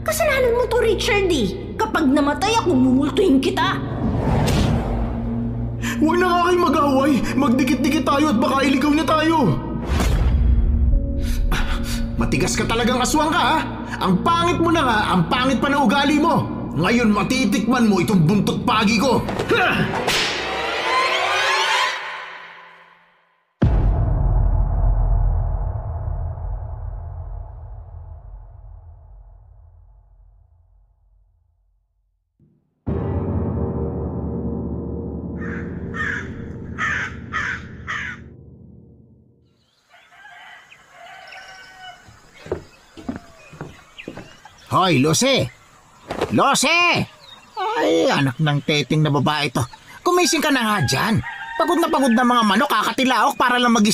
Kasalanan mo to, Richard eh. Kapag namatay ako, mumultuhin kita. Huwag na nga kayo mag-away. Magdikit-dikit tayo at baka iligaw na tayo. Matigas ka talagang aswang ka, ha? Ang pangit mo na nga, ang pangit pa na ugali mo. Ngayon matitikman mo itong buntot pagi ko. Ha! Hoy, Lucy! Lucy! Ay, anak ng teting na babae to. Kumising ka na nga dyan. Pagod na mga manok kakatilaok para lang magising.